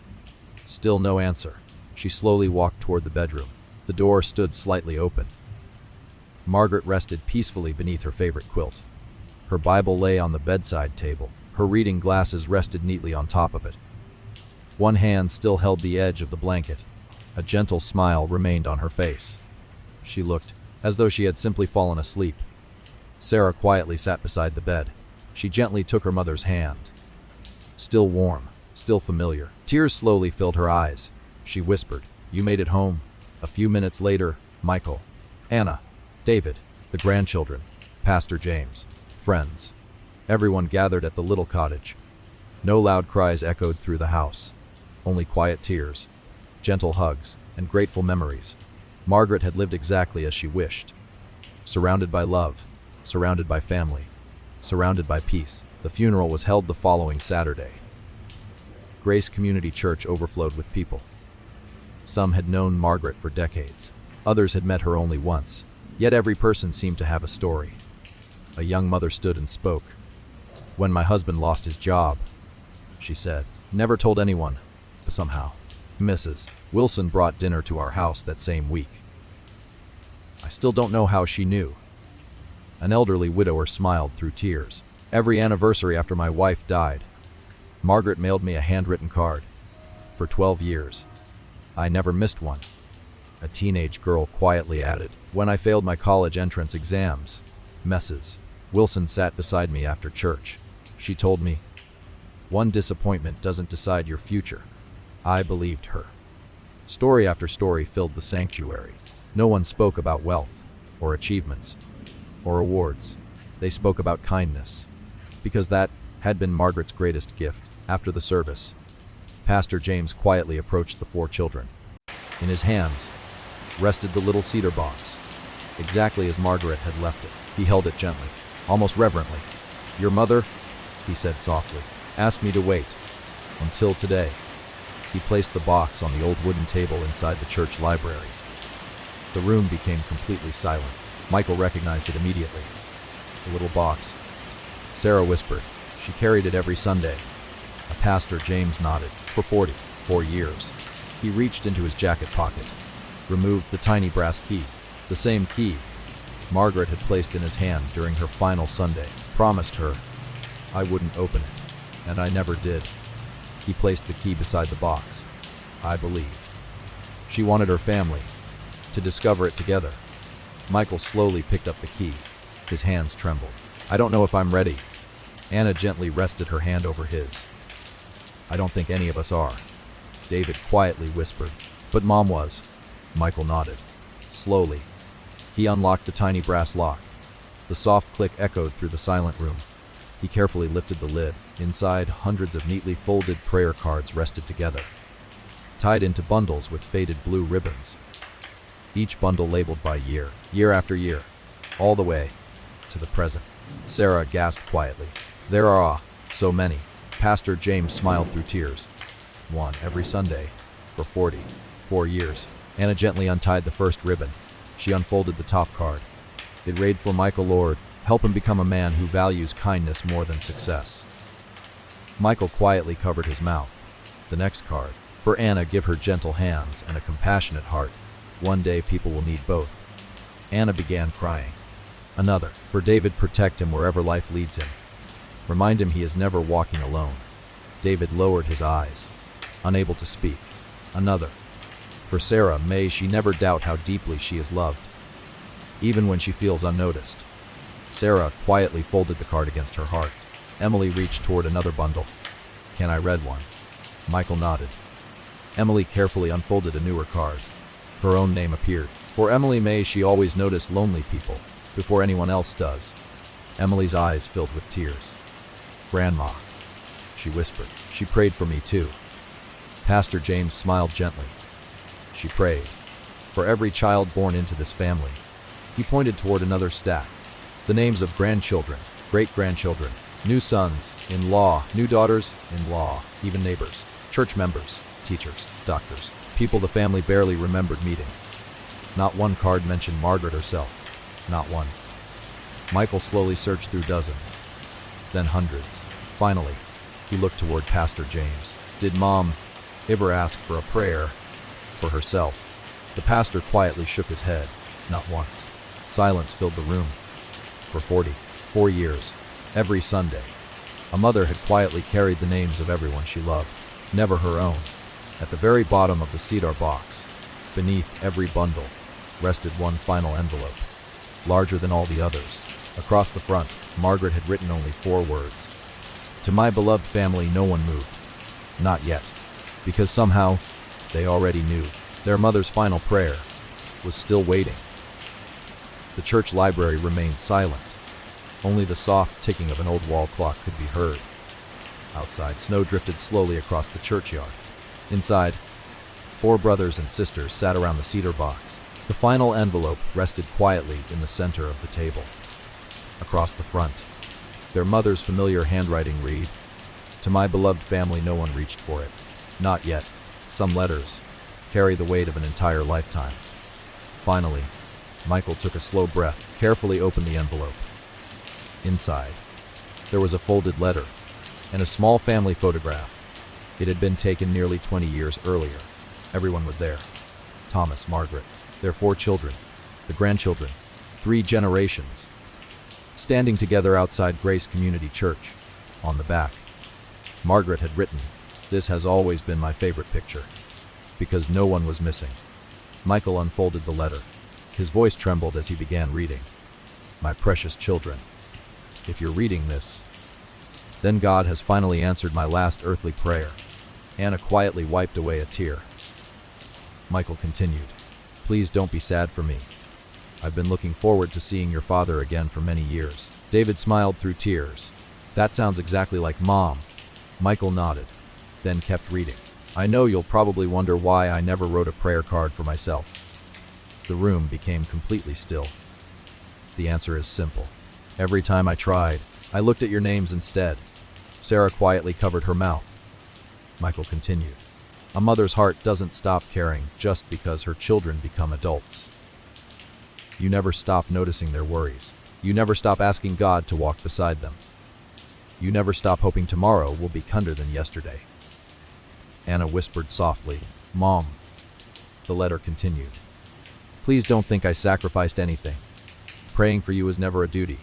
Still no answer. She slowly walked toward the bedroom. The door stood slightly open. Margaret rested peacefully beneath her favorite quilt. Her Bible lay on the bedside table. Her reading glasses rested neatly on top of it. One hand still held the edge of the blanket. A gentle smile remained on her face. She looked as though she had simply fallen asleep. Sarah quietly sat beside the bed. She gently took her mother's hand. Still warm, still familiar. Tears slowly filled her eyes. She whispered, "You made it home." A few minutes later, Michael, Anna, David, the grandchildren, Pastor James, friends, everyone gathered at the little cottage. No loud cries echoed through the house. Only quiet tears, gentle hugs, and grateful memories. Margaret had lived exactly as she wished. Surrounded by love, surrounded by family, surrounded by peace. The funeral was held the following Saturday. Grace Community Church overflowed with people. Some had known Margaret for decades. Others had met her only once. Yet every person seemed to have a story. A young mother stood and spoke. "When my husband lost his job," she said, "never told anyone, but somehow Mrs. Wilson brought dinner to our house that same week. I still don't know how she knew." An elderly widower smiled through tears. "Every anniversary after my wife died, Margaret mailed me a handwritten card. For 12 years, I never missed one." A teenage girl quietly added, "When I failed my college entrance exams, Mrs. Wilson sat beside me after church. She told me, 'One disappointment doesn't decide your future.'" I believed her. Story after story filled the sanctuary. No one spoke about wealth, or achievements, or awards. They spoke about kindness, because that had been Margaret's greatest gift. After the service, Pastor James quietly approached the 4 children. In his hands rested the little cedar box, exactly as Margaret had left it. He held it gently, almost reverently. "Your mother," he said softly, "asked me to wait until today." He placed the box on the old wooden table inside the church library. The room became completely silent. Michael recognized it immediately. "The little box," Sarah whispered. "She carried it every Sunday." Pastor James nodded. "For 44 years. He reached into his jacket pocket, removed the tiny brass key, the same key Margaret had placed in his hand during her final Sunday, promised her I wouldn't open it, and I never did. He placed the key beside the box. "I believe," She wanted her family to discover it together. Michael slowly picked up the key. His hands trembled. I don't know if I'm ready. Anna gently rested her hand over his. I don't think any of us are. David quietly whispered. But Mom was. Michael nodded. Slowly, he unlocked the tiny brass lock. The soft click echoed through the silent room. He carefully lifted the lid. Inside, hundreds of neatly folded prayer cards rested together, tied into bundles with faded blue ribbons. Each bundle labeled by year, year after year, all the way to the present. Sarah gasped quietly. There are so many. Pastor James smiled through tears. One every Sunday for 44 years. Anna gently untied the first ribbon. She unfolded the top card. It read, for Michael, Lord, help him become a man who values kindness more than success. Michael quietly covered his mouth. The next card. For Anna, give her gentle hands and a compassionate heart. One day people will need both. Anna began crying. Another. For David, protect him wherever life leads him. Remind him he is never walking alone. David lowered his eyes, unable to speak. Another. For Sarah, may she never doubt how deeply she is loved, even when she feels unnoticed. Sarah quietly folded the card against her heart. Emily reached toward another bundle. Can I read one? Michael nodded. Emily carefully unfolded a newer card. Her own name appeared. For Emily, may she always notice lonely people before anyone else does. Emily's eyes filled with tears. Grandma, she whispered. She prayed for me too. Pastor James smiled gently. She prayed for every child born into this family. He pointed toward another stack. The names of grandchildren, great-grandchildren, new sons, in-law, new daughters-in-law, even neighbors, church members, teachers, doctors, people the family barely remembered meeting. Not one card mentioned Margaret herself. Not one. Michael slowly searched through dozens, then hundreds. Finally, he looked toward Pastor James. Did Mom ever ask for a prayer for herself? The pastor quietly shook his head. Not once. Silence filled the room. For 44 years, every Sunday, a mother had quietly carried the names of everyone she loved, never her own. At the very bottom of the cedar box, beneath every bundle, rested one final envelope, larger than all the others. Across the front, Margaret had written only 4 words. To my beloved family, no one moved. Not yet. Because somehow, they already knew. Their mother's final prayer was still waiting. The church library remained silent. Only the soft ticking of an old wall clock could be heard. Outside, snow drifted slowly across the churchyard. Inside, 4 brothers and sisters sat around the cedar box. The final envelope rested quietly in the center of the table. Across the front, their mother's familiar handwriting read, to my beloved family, no one reached for it. Not yet. Some letters carry the weight of an entire lifetime. Finally, Michael took a slow breath, carefully opened the envelope. Inside, there was a folded letter and a small family photograph. It had been taken nearly 20 years earlier. Everyone was there. Thomas, Margaret, their 4 children, the grandchildren, 3 generations, standing together outside Grace Community Church. On the back, Margaret had written, "This has always been my favorite picture," because no one was missing. Michael unfolded the letter. His voice trembled as he began reading. My precious children, if you're reading this, then God has finally answered my last earthly prayer. Anna quietly wiped away a tear. Michael continued, please don't be sad for me. I've been looking forward to seeing your father again for many years. David smiled through tears. That sounds exactly like Mom. Michael nodded, then kept reading. I know you'll probably wonder why I never wrote a prayer card for myself. The room became completely still. The answer is simple. Every time I tried, I looked at your names instead. Sarah quietly covered her mouth. Michael continued. A mother's heart doesn't stop caring just because her children become adults. You never stop noticing their worries. You never stop asking God to walk beside them. You never stop hoping tomorrow will be kinder than yesterday. Anna whispered softly, Mom. The letter continued. Please don't think I sacrificed anything. Praying for you was never a duty.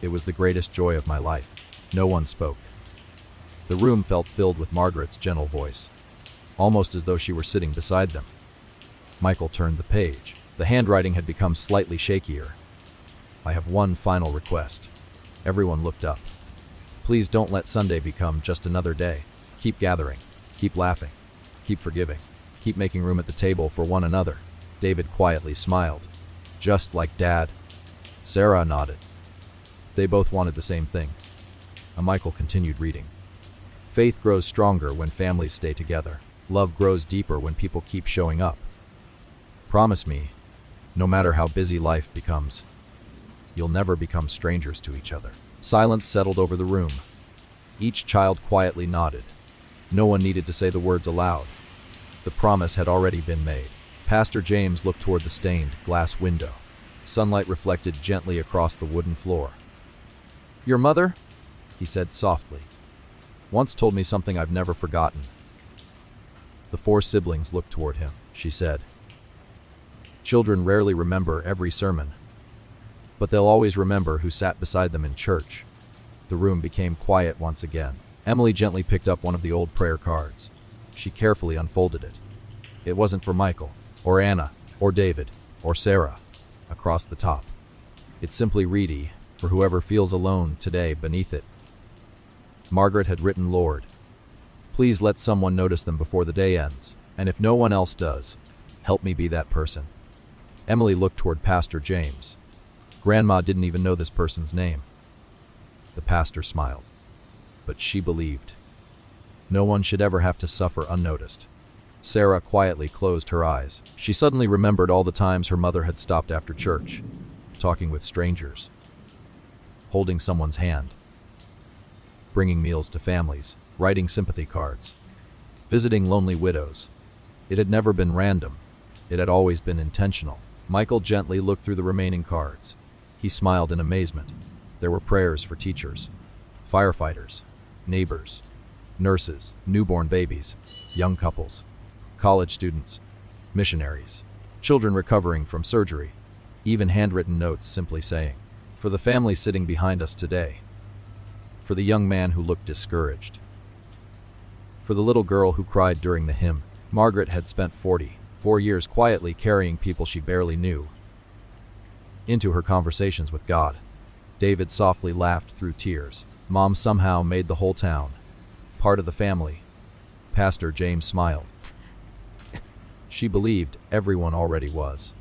It was the greatest joy of my life. No one spoke. The room felt filled with Margaret's gentle voice, almost as though she were sitting beside them. Michael turned the page. The handwriting had become slightly shakier. I have one final request. Everyone looked up. Please don't let Sunday become just another day. Keep gathering. Keep laughing. Keep forgiving. Keep making room at the table for one another. David quietly smiled. Just like Dad. Sarah nodded. They both wanted the same thing. Michael continued reading. Faith grows stronger when families stay together. Love grows deeper when people keep showing up. Promise me, no matter how busy life becomes, you'll never become strangers to each other. Silence settled over the room. Each child quietly nodded. No one needed to say the words aloud. The promise had already been made. Pastor James looked toward the stained glass window. Sunlight reflected gently across the wooden floor. Your mother, he said softly, once told me something I've never forgotten. The 4 siblings looked toward him. She said, children rarely remember every sermon, but they'll always remember who sat beside them in church. The room became quiet once again. Emily gently picked up one of the old prayer cards. She carefully unfolded it. It wasn't for Michael, or Anna, or David, or Sarah. Across the top, it's simply ready for whoever feels alone today. Beneath it, Margaret had written, Lord, please let someone notice them before the day ends, and if no one else does, help me be that person. Emily looked toward Pastor James. Grandma didn't even know this person's name. The pastor smiled, but she believed no one should ever have to suffer unnoticed. Sarah quietly closed her eyes. She suddenly remembered all the times her mother had stopped after church, talking with strangers, holding someone's hand, bringing meals to families, writing sympathy cards, visiting lonely widows. It had never been random. It had always been intentional. Michael gently looked through the remaining cards. He smiled in amazement. There were prayers for teachers, firefighters, neighbors, nurses, newborn babies, young couples, college students, missionaries, children recovering from surgery, even handwritten notes simply saying, for the family sitting behind us today, for the young man who looked discouraged, for the little girl who cried during the hymn. Margaret had spent 44 years quietly carrying people she barely knew into her conversations with God. David softly laughed through tears. Mom somehow made the whole town part of the family. Pastor James smiled. She believed everyone already was.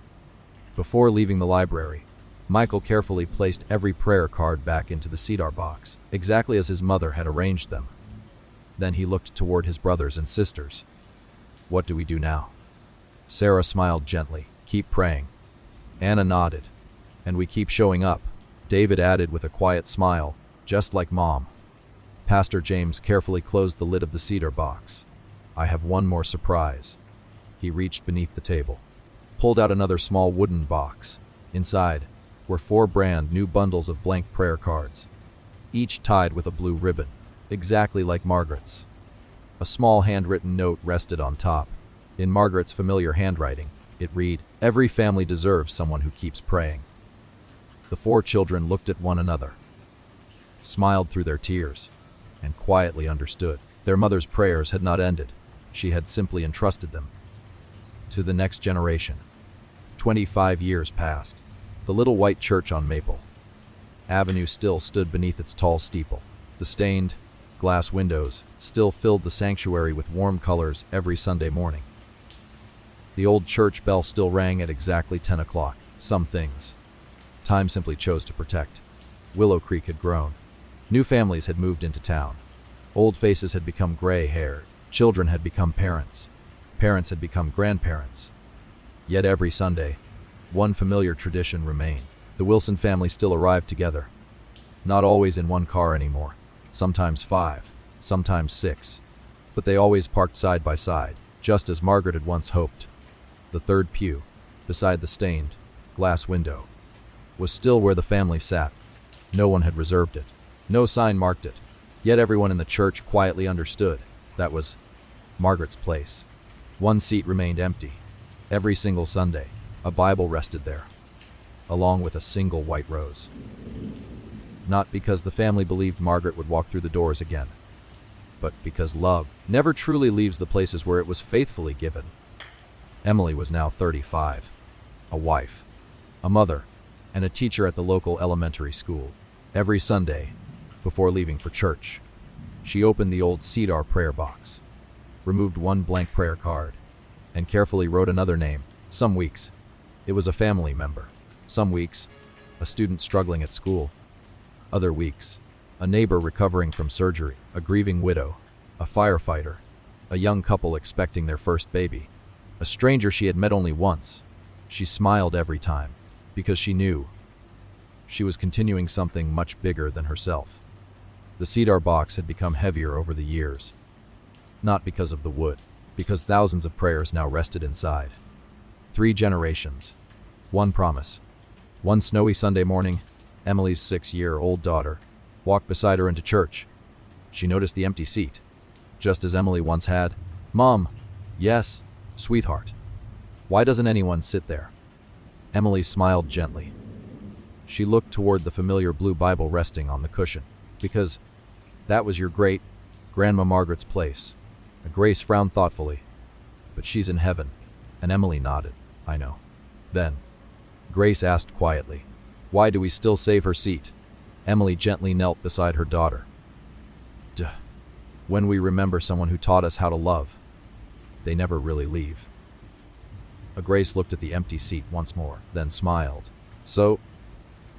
Before leaving the library, Michael carefully placed every prayer card back into the cedar box, exactly as his mother had arranged them. Then he looked toward his brothers and sisters. What do we do now? Sarah smiled gently. Keep praying. Anna nodded. And we keep showing up. David added with a quiet smile, just like Mom. Pastor James carefully closed the lid of the cedar box. I have one more surprise. He reached beneath the table, pulled out another small wooden box. Inside were 4 brand new bundles of blank prayer cards, each tied with a blue ribbon, exactly like Margaret's. A small handwritten note rested on top. In Margaret's familiar handwriting, it read, every family deserves someone who keeps praying. The 4 children looked at one another, smiled through their tears, and quietly understood. Their mother's prayers had not ended. She had simply entrusted them to the next generation. 25 years passed. The little white church on Maple Avenue still stood beneath its tall steeple. The stained glass windows still filled the sanctuary with warm colors every Sunday morning. The old church bell still rang at exactly 10 o'clock. Some things time simply chose to protect. Willow Creek had grown. New families had moved into town. Old faces had become gray-haired. Children had become parents. Parents had become grandparents. Yet every Sunday, one familiar tradition remained. The Wilson family still arrived together. Not always in one car anymore. Sometimes 5, sometimes 6. But they always parked side by side, just as Margaret had once hoped. The third pew, beside the stained glass window, was still where the family sat. No one had reserved it. No sign marked it. Yet everyone in the church quietly understood that was Margaret's place. One seat remained empty. Every single Sunday, a Bible rested there, along with a single white rose. Not because the family believed Margaret would walk through the doors again, but because love never truly leaves the places where it was faithfully given. Emily was now 35, a wife, a mother, and a teacher at the local elementary school. Every Sunday, before leaving for church, she opened the old cedar prayer box, removed one blank prayer card, and carefully wrote another name. Some weeks, it was a family member. Some weeks, a student struggling at school. Other weeks, a neighbor recovering from surgery, a grieving widow, a firefighter, a young couple expecting their first baby, a stranger she had met only once. She smiled every time, because she knew she was continuing something much bigger than herself. The cedar box had become heavier over the years, not because of the wood, because thousands of prayers now rested inside. 3 generations, one promise. One snowy Sunday morning, Emily's 6-year-old daughter walked beside her into church. She noticed the empty seat, just as Emily once had. "Mom." "Yes, sweetheart. Why doesn't anyone sit there?" Emily smiled gently. She looked toward the familiar blue Bible resting on the cushion. "Because that was your great-grandma Margaret's place." Grace frowned thoughtfully. "But she's in heaven." And Emily nodded. "I know." Then, Grace asked quietly, "Why do we still save her seat?" Emily gently knelt beside her daughter. "Duh. When we remember someone who taught us how to love, they never really leave." Grace looked at the empty seat once more, then smiled. "So,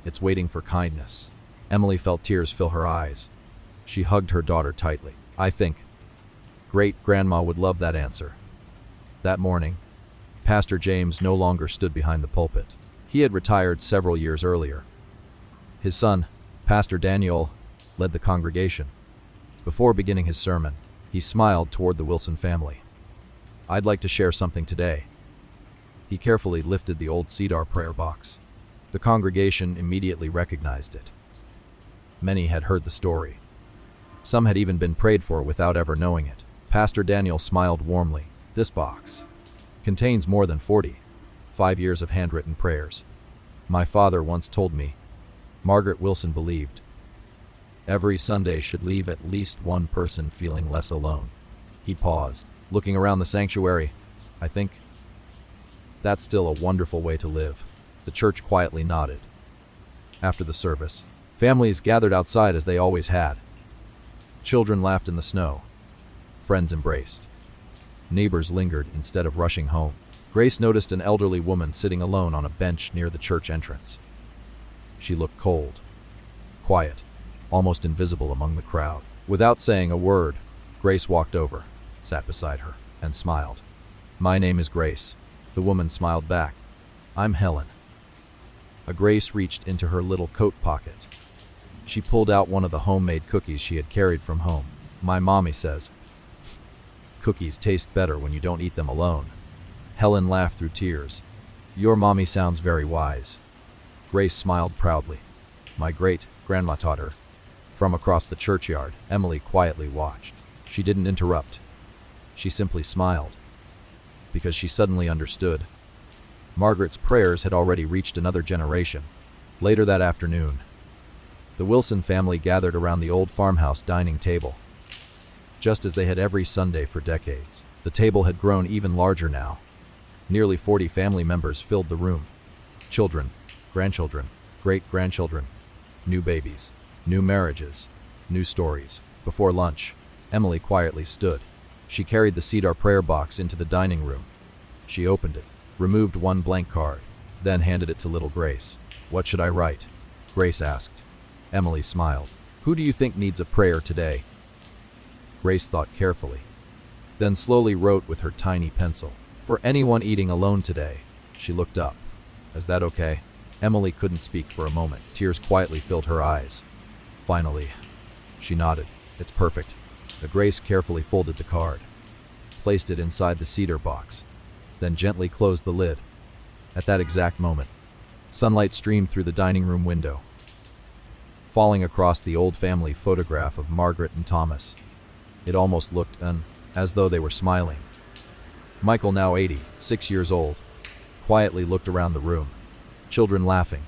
it's waiting for kindness." Emily felt tears fill her eyes. She hugged her daughter tightly. "I think great-grandma would love that answer." That morning, Pastor James no longer stood behind the pulpit. He had retired several years earlier. His son, Pastor Daniel, led the congregation. Before beginning his sermon, he smiled toward the Wilson family. "I'd like to share something today." He carefully lifted the old cedar prayer box. The congregation immediately recognized it. Many had heard the story. Some had even been prayed for without ever knowing it. Pastor Daniel smiled warmly. "This box contains more than 45 years of handwritten prayers. My father once told me, Margaret Wilson believed, every Sunday should leave at least one person feeling less alone." He paused, looking around the sanctuary. "I think that's still a wonderful way to live." The church quietly nodded. After the service, families gathered outside as they always had. Children laughed in the snow. Friends embraced. Neighbors lingered instead of rushing home. Grace noticed an elderly woman sitting alone on a bench near the church entrance. She looked cold, quiet, almost invisible among the crowd. Without saying a word, Grace walked over, sat beside her, and smiled. "My name is Grace." The woman smiled back. "I'm Helen." Grace reached into her little coat pocket. She pulled out one of the homemade cookies she had carried from home. "My mommy says cookies taste better when you don't eat them alone." Helen laughed through tears. "Your mommy sounds very wise." Grace smiled proudly. "My great-grandma taught her." From across the churchyard, Emily quietly watched. She didn't interrupt. She simply smiled, because she suddenly understood. Margaret's prayers had already reached another generation. Later that afternoon, the Wilson family gathered around the old farmhouse dining table. Just as they had every Sunday for decades, the table had grown even larger now. Nearly 40 family members filled the room. Children, grandchildren, great-grandchildren, new babies, new marriages, new stories. Before lunch, Emily quietly stood. She carried the cedar prayer box into the dining room. She opened it, removed one blank card, then handed it to little Grace. "What should I write?" Grace asked. Emily smiled. "Who do you think needs a prayer today?" Grace thought carefully, then slowly wrote with her tiny pencil. "For anyone eating alone today." She looked up. "Is that okay?" Emily couldn't speak for a moment. Tears quietly filled her eyes. Finally, she nodded. "It's perfect." Grace carefully folded the card, placed it inside the cedar box, then gently closed the lid. At that exact moment, sunlight streamed through the dining room window, falling across the old family photograph of Margaret and Thomas. It almost looked as though they were smiling. Michael, now 86 years old, quietly looked around the room. Children laughing,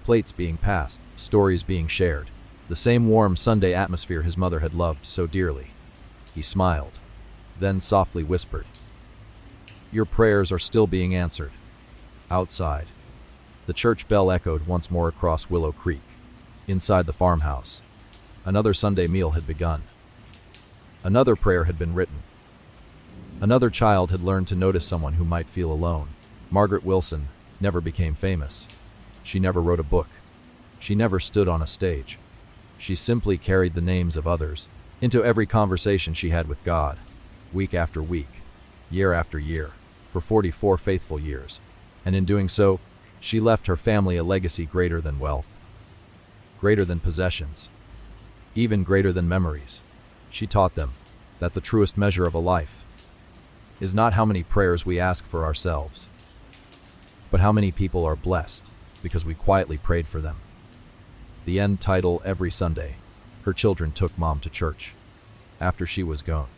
plates being passed, stories being shared. The same warm Sunday atmosphere his mother had loved so dearly. He smiled, then softly whispered, Your prayers are still being answered. Outside, the church bell echoed once more across Willow Creek. Inside the farmhouse, another Sunday meal had begun. Another prayer had been written. Another child had learned to notice someone who might feel alone. Margaret Wilson never became famous. She never wrote a book. She never stood on a stage. She simply carried the names of others into every conversation she had with God, week after week, year after year, for 44 faithful years. And in doing so, she left her family a legacy greater than wealth, greater than possessions, even greater than memories. She taught them that the truest measure of a life is not how many prayers we ask for ourselves, but how many people are blessed because we quietly prayed for them. The end title: every Sunday, her children took Mom to church. After she was gone,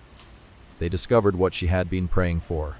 they discovered what she had been praying for.